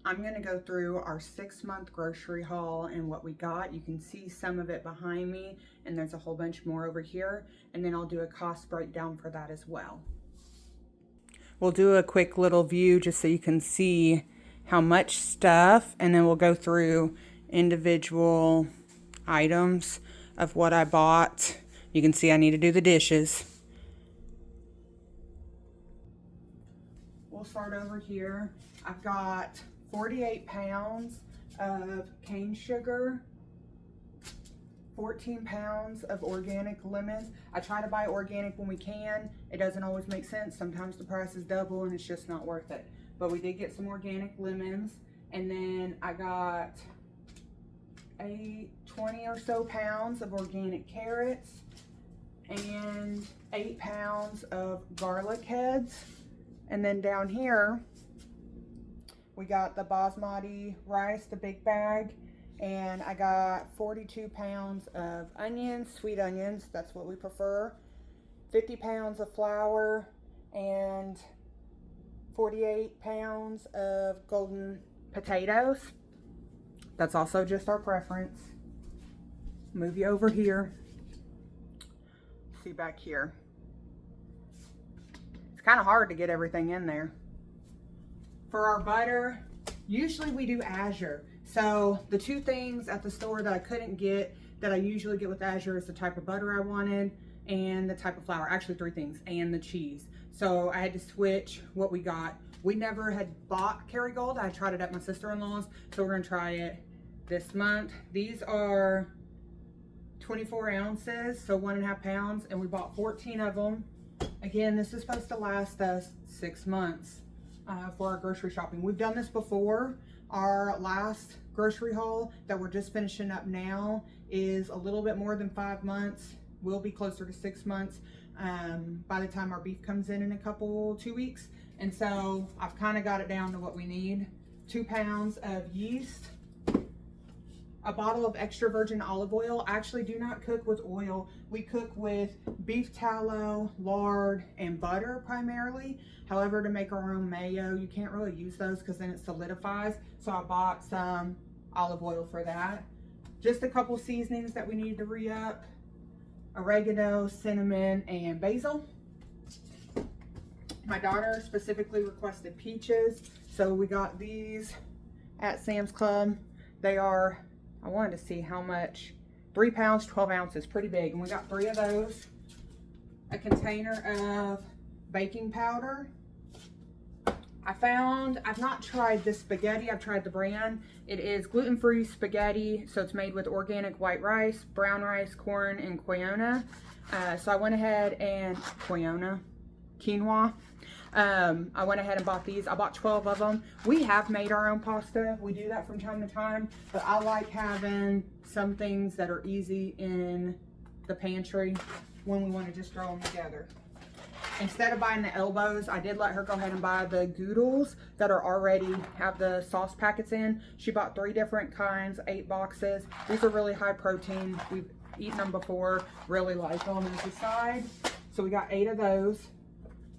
I'm gonna go through our 6-month grocery haul and what we got. You can see some of it behind me, and there's a whole bunch more over here. And then I'll do a cost breakdown for that as well. We'll do a quick little view just so you can see how much stuff, and then we'll go through individual items of what I bought. You can see I need to do the dishes. We'll start over here. I've got 48 pounds of cane sugar, 14 pounds of organic lemons. I try to buy organic when we can. It doesn't always make sense. Sometimes the price is double and it's just not worth it. But we did get some organic lemons. And then I got 20 or so pounds of organic carrots and 8 pounds of garlic heads. And then down here, we got the basmati rice, the big bag, and I got 42 pounds of onions, sweet onions, that's what we prefer, 50 pounds of flour, and 48 pounds of golden potatoes. That's also just our preference. Move you over here. See back here. It's kind of hard to get everything in there. For our butter, usually we do Azure. So the two things at the store that I couldn't get that I usually get with Azure is the type of butter I wanted and the type of flour. Actually 3 things, and the cheese. So I had to switch what we got. We never had bought Kerrygold. I tried it at my sister-in-law's, so we're gonna try it this month. These are 24 ounces, so 1.5 pounds, and we bought 14 of them. Again, this is supposed to last us 6 months for our grocery shopping. We've done this before. Our last grocery haul that we're just finishing up now is a little bit more than 5 months. Will be closer to 6 months by the time our beef comes in a 2 weeks. And so I've kind of got it down to what we need. 2 pounds of yeast, a bottle of extra virgin olive oil. I actually do not cook with oil. We cook with beef tallow, lard, and butter primarily. However, to make our own mayo, you can't really use those because then it solidifies. So I bought some olive oil for that. Just a couple seasonings that we need to re-up. Oregano, cinnamon, and basil. My daughter specifically requested peaches, so we got these at Sam's Club. They are, I wanted to see how much, 3 pounds, 12 ounces, pretty big. And we got 3 of those. A container of baking powder. I've not tried this spaghetti, I've tried the brand. It is gluten-free spaghetti, so it's made with organic white rice, brown rice, corn, and quinoa. So I went ahead and, quinoa. I went ahead and bought these. I bought 12 of them. We have made our own pasta. We do that from time to time, but I like having some things that are easy in the pantry when we want to just throw them together. Instead of buying the elbows, I did let her go ahead and buy the Goodles that are already have the sauce packets in. She bought 3 different kinds, 8 boxes. These are really high protein. We've eaten them before, really like them as a side. So we got 8 of those.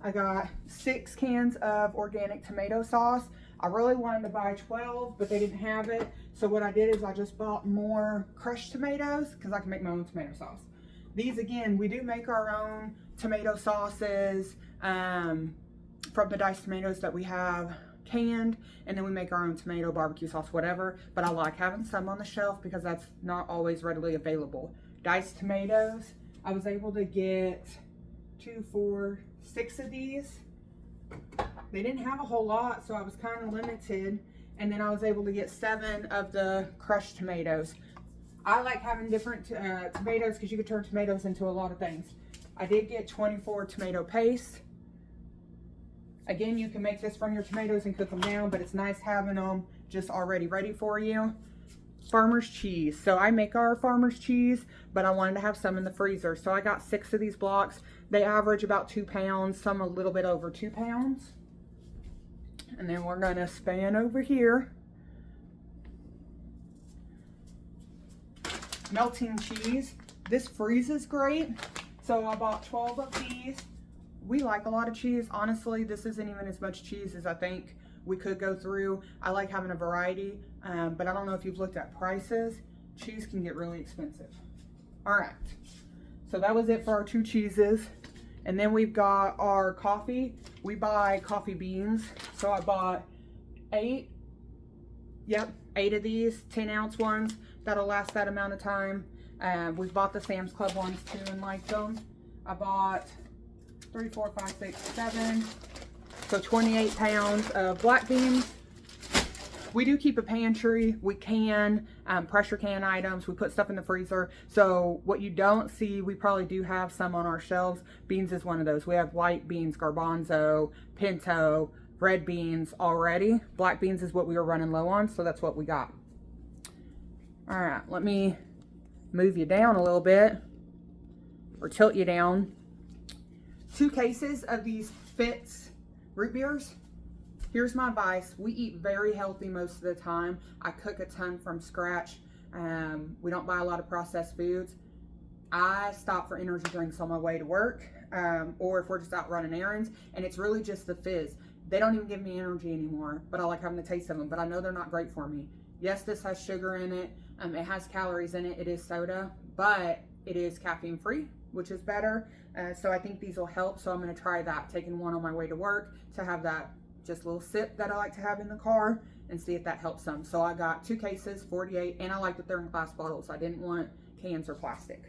I got 6 cans of organic tomato sauce. I really wanted to buy 12, but they didn't have it. So what I did is I just bought more crushed tomatoes because I can make my own tomato sauce. These, again, we do make our own tomato sauces from the diced tomatoes that we have canned, and then we make our own tomato barbecue sauce, whatever. But I like having some on the shelf because that's not always readily available. Diced tomatoes, I was able to get 2, 4, 6 of these. They didn't have a whole lot, so I was kind of limited. And then I was able to get 7 of the crushed tomatoes. I like having different tomatoes because you can turn tomatoes into a lot of things. I did get 24 tomato paste. Again, you can make this from your tomatoes and cook them down, but it's nice having them just already ready for you. Farmer's cheese. So I make our farmer's cheese, but I wanted to have some in the freezer. So I got 6 of these blocks. They average about 2 pounds, some a little bit over 2 pounds. And then we're gonna span over here. Melting cheese. This freezes great. So I bought 12 of these. We like a lot of cheese. Honestly, this isn't even as much cheese as I think we could go through. I like having a variety, but I don't know if you've looked at prices. Cheese can get really expensive. All right, so that was it for our 2 cheeses. And then we've got our coffee. We buy coffee beans. So I bought 8 of these 10-ounce ones. That'll last that amount of time. We've bought the Sam's Club ones too and liked them. I bought 3, 4, 5, 6, 7. So 28 pounds of black beans. We do keep a pantry. We can pressure can items. We put stuff in the freezer. So what you don't see, we probably do have some on our shelves. Beans is one of those. We have white beans, garbanzo, pinto, red beans already. Black beans is what we were running low on, so that's what we got. All right, let me move you down a little bit, or tilt you down. 2 cases of these Fitz root beers. Here's my advice. We eat very healthy most of the time. I cook a ton from scratch. We don't buy a lot of processed foods. I stop for energy drinks on my way to work, or if we're just out running errands, and it's really just the fizz. They don't even give me energy anymore, but I like having the taste of them, but I know they're not great for me. Yes, this has sugar in it. It has calories in it. It is soda, but it is caffeine free, which is better. So I think these will help. So I'm going to try that, taking one on my way to work to have that just a little sip that I like to have in the car and see if that helps some. So I got 2 cases, 48, and I like that they're in glass bottles. I didn't want cans or plastic.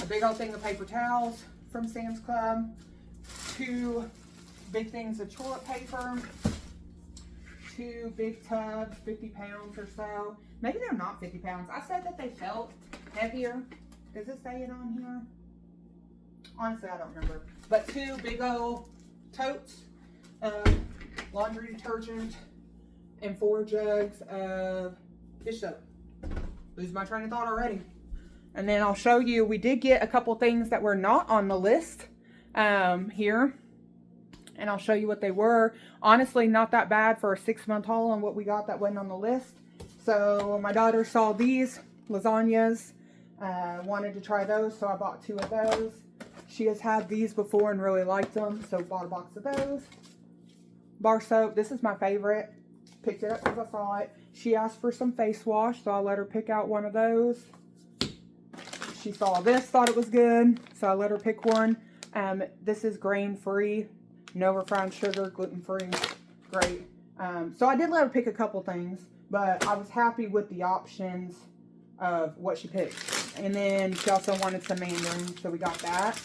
A big old thing of paper towels from Sam's Club. 2 big things of toilet paper. 2 big tubs, 50 pounds or so. Maybe they're not 50 pounds. I said that they felt heavier. Does it say it on here? Honestly, I don't remember. But 2 big old totes of laundry detergent and 4 jugs of dish soap. Lose my train of thought already. And then I'll show you, we did get a couple things that were not on the list here. And I'll show you what they were. Honestly, not that bad for a 6-month haul on what we got that wasn't on the list. So my daughter saw these lasagnas, wanted to try those, so I bought 2 of those. She has had these before and really liked them, so bought a box of those. Bar soap, this is my favorite. Picked it up because I saw it. She asked for some face wash, so I let her pick out one of those. She saw this, thought it was good, so I let her pick one. This is grain-free, no refined sugar, gluten-free, great. So I did let her pick a couple things, but I was happy with the options of what she picked. And then she also wanted some mandarin, so we got that.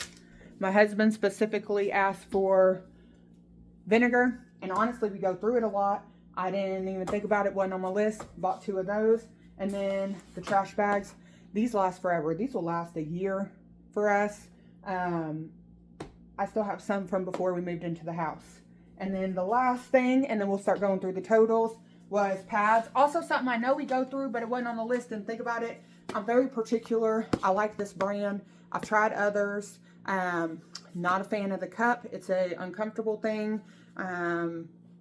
My husband specifically asked for vinegar, and honestly, we go through it a lot. I didn't even think about it, wasn't on my list. Bought 2 of those. And then the trash bags. These last forever. These will last a year for us. I still have some from before we moved into the house. And then the last thing, and then we'll start going through the totals, was pads. Also something I know we go through, but it wasn't on the list. And think about it. I'm very particular. I like this brand. I've tried others. Not a fan of the cup. It's a uncomfortable thing.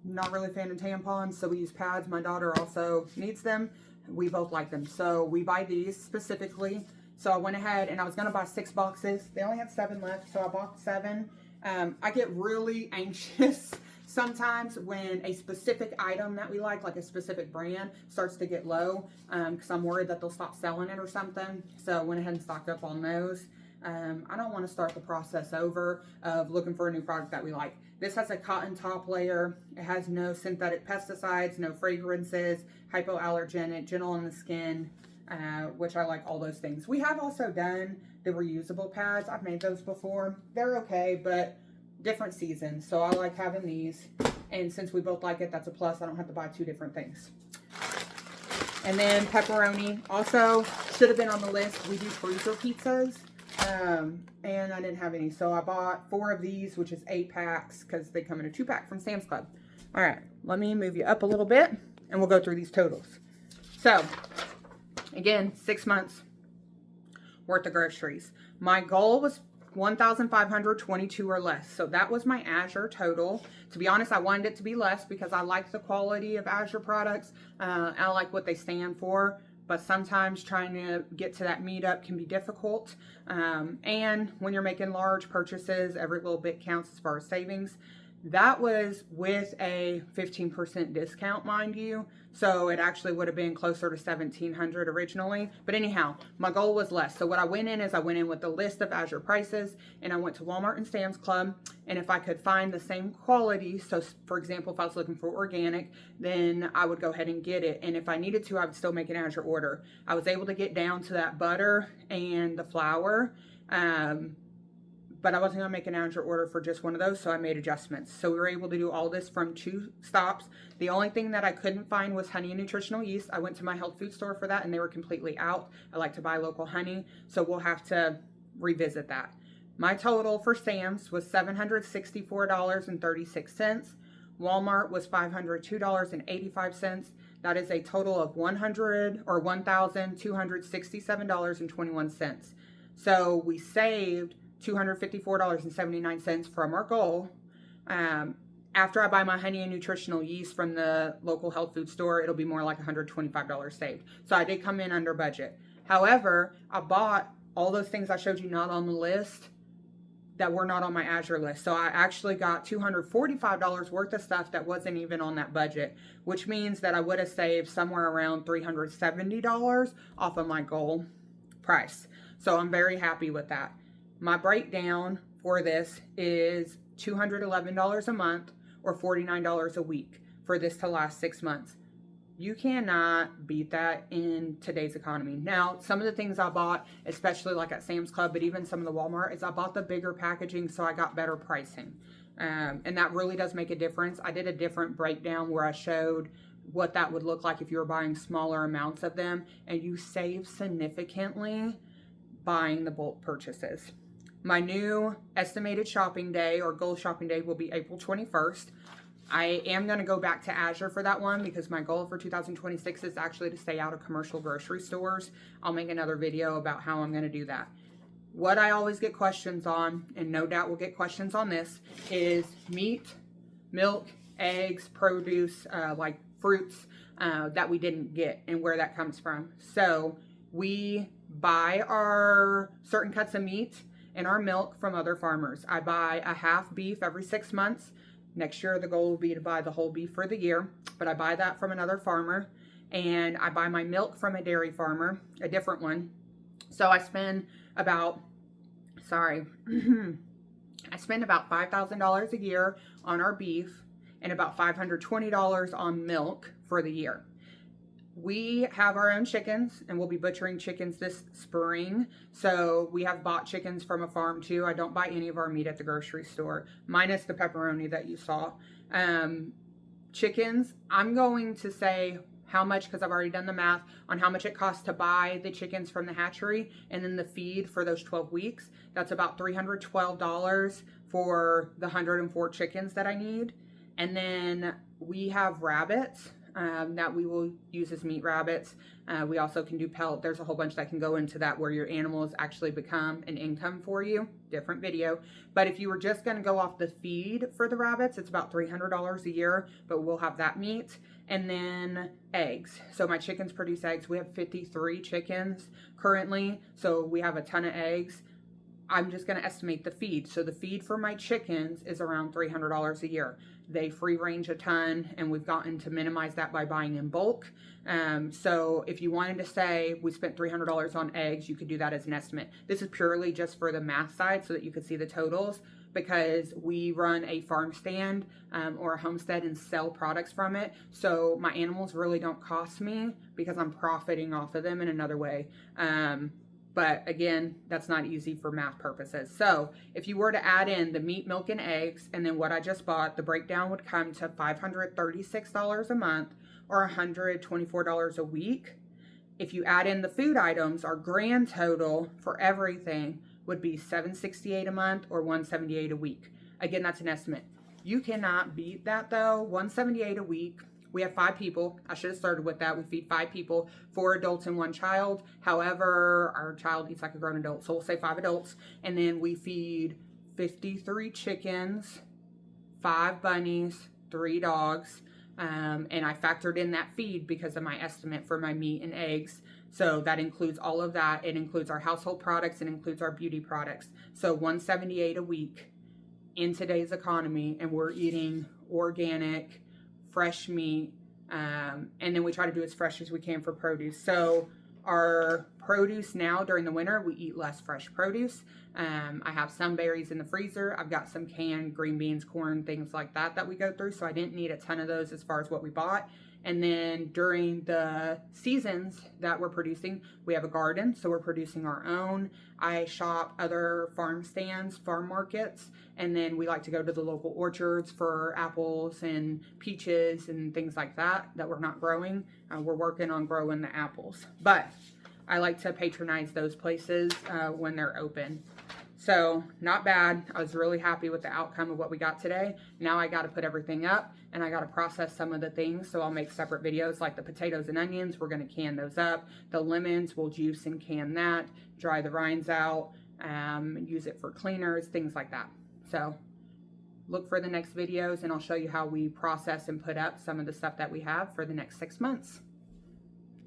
Not really a fan of tampons, so we use pads. My daughter also needs them. We both like them, so we buy these specifically. So I went ahead and I was going to buy 6 boxes. They only had 7 left, so I bought 7. I get really anxious sometimes when a specific item that we like a specific brand, starts to get low, because I'm worried that they'll stop selling it or something. So I went ahead and stocked up on those. I don't want to start the process over of looking for a new product that we like. This has a cotton top layer. It has no synthetic pesticides, no fragrances, hypoallergenic, gentle on the skin, which I like all those things. We have also done the reusable pads. I've made those before. They're okay, but different seasons. So I like having these. And since we both like it, that's a plus. I don't have to buy 2 different things. And then pepperoni. Also, should have been on the list. We do freezer pizzas. And I didn't have any. So I bought 4 of these, which is 8 packs, because they come in a 2-pack from Sam's Club. All right, let me move you up a little bit, and we'll go through these totals. So, again, 6 months worth of groceries. My goal was 1,522 or less. So that was my Azure total. To be honest, I wanted it to be less because I like the quality of Azure products. I like what they stand for. But sometimes trying to get to that meetup can be difficult. And when you're making large purchases, every little bit counts as far as savings. That was with a 15% discount, mind you. So it actually would have been closer to 1,700 originally. But anyhow, my goal was less. So what I went in is I went in with a list of Azure prices, and I went to Walmart and Sam's Club. And if I could find the same quality, so for example, if I was looking for organic, then I would go ahead and get it. And if I needed to, I would still make an Azure order. I was able to get down to that butter and the flour. But I wasn't going to make an Azure order for just one of those, so I made adjustments. So we were able to do all this from 2 stops. The only thing that I couldn't find was honey and nutritional yeast. I went to my health food store for that, and they were completely out. I like to buy local honey, so we'll have to revisit that. My total for Sam's was $764.36. Walmart was $502.85. That is a total of $1,267.21. So we saved $254.79 from our goal. After I buy my honey and nutritional yeast from the local health food store, it'll be more like $125 saved. So I did come in under budget. However, I bought all those things I showed you not on the list that were not on my Azure list. So I actually got $245 worth of stuff that wasn't even on that budget, which means that I would have saved somewhere around $370 off of my goal price. So I'm very happy with that. My breakdown for this is $211 a month or $49 a week for this to last 6 months. You cannot beat that in today's economy. Now, some of the things I bought, especially like at Sam's Club, but even some of the Walmart, is I bought the bigger packaging so I got better pricing. And that really does make a difference. I did a different breakdown where I showed what that would look like if you were buying smaller amounts of them, and you save significantly buying the bulk purchases. My new estimated shopping day or goal shopping day will be April 21st. I am going to go back to Azure for that one because my goal for 2026 is actually to stay out of commercial grocery stores. I'll make another video about how I'm going to do that. What I always get questions on, and no doubt we'll get questions on this, is meat, milk, eggs, produce, like fruits that we didn't get and where that comes from. So we buy our certain cuts of meat and our milk from other farmers. I buy a half beef every 6 months. Next year, the goal will be to buy the whole beef for the year, but I buy that from another farmer. And I buy my milk from a dairy farmer, a different one. So I spend about, I spend about $5,000 a year on our beef and about $520 on milk for the year. We have our own chickens, and we'll be butchering chickens this spring. So we have bought chickens from a farm too. I don't buy any of our meat at the grocery store, minus the pepperoni that you saw. Chickens, I'm going to say how much, because I've already done the math on how much it costs to buy the chickens from the hatchery and then the feed for those 12 weeks. That's about $312 for the 104 chickens that I need. And then we have rabbits that we will use as meat rabbits. We also can do pelt. There's a whole bunch that can go into that where your animals actually become an income for you. Different video. But if you were just going to go off the feed for the rabbits, it's about $300 a year, but we'll have that meat. And then eggs. So my chickens produce eggs. We have 53 chickens currently, so we have a ton of eggs. I'm just going to estimate the feed. So the feed for my chickens is around $300 a year. They free range a ton, and we've gotten to minimize that by buying in bulk. So if you wanted to say we spent $300 on eggs, you could do that as an estimate. This is purely just for the math side so that you could see the totals, because we run a farm stand or a homestead and sell products from it. So my animals really don't cost me because I'm profiting off of them in another way. But again, that's not easy for math purposes. So if you were to add in the meat, milk, and eggs, and then what I just bought, the breakdown would come to $536 a month or $124 a week. If you add in the food items, our grand total for everything would be $768 a month or $178 a week. Again, that's an estimate. You cannot beat that though. $178 a week. We have 5 people. I should have started with that. We feed 5 people, 4 adults and 1 child. However, our child eats like a grown adult, so we'll say 5 adults. And then we feed 53 chickens, 5 bunnies, 3 dogs. And I factored in that feed because of my estimate for my meat and eggs. So that includes all of that. It includes our household products. It includes our beauty products. So $178 a week. in today's economy, and we're eating organic, fresh meat, and then we try to do as fresh as we can for produce. So our produce now during the winter, we eat less fresh produce. I have some berries in the freezer. I've got some canned green beans, corn, things like that we go through. So I didn't need a ton of those as far as what we bought. And then during the seasons that we're producing, we have a garden, so we're producing our own. I shop other farm stands, farm markets, and then we like to go to the local orchards for apples and peaches and things like that we're not growing. We're working on growing the apples, but I like to patronize those places when they're open. So not bad. I was really happy with the outcome of what we got today. Now I got to put everything up, and I got to process some of the things. So I'll make separate videos, like the potatoes and onions. We're going to can those up. The lemons, we'll juice and can that, dry the rinds out, use it for cleaners, things like that. So look for the next videos, and I'll show you how we process and put up some of the stuff that we have for the next 6 months.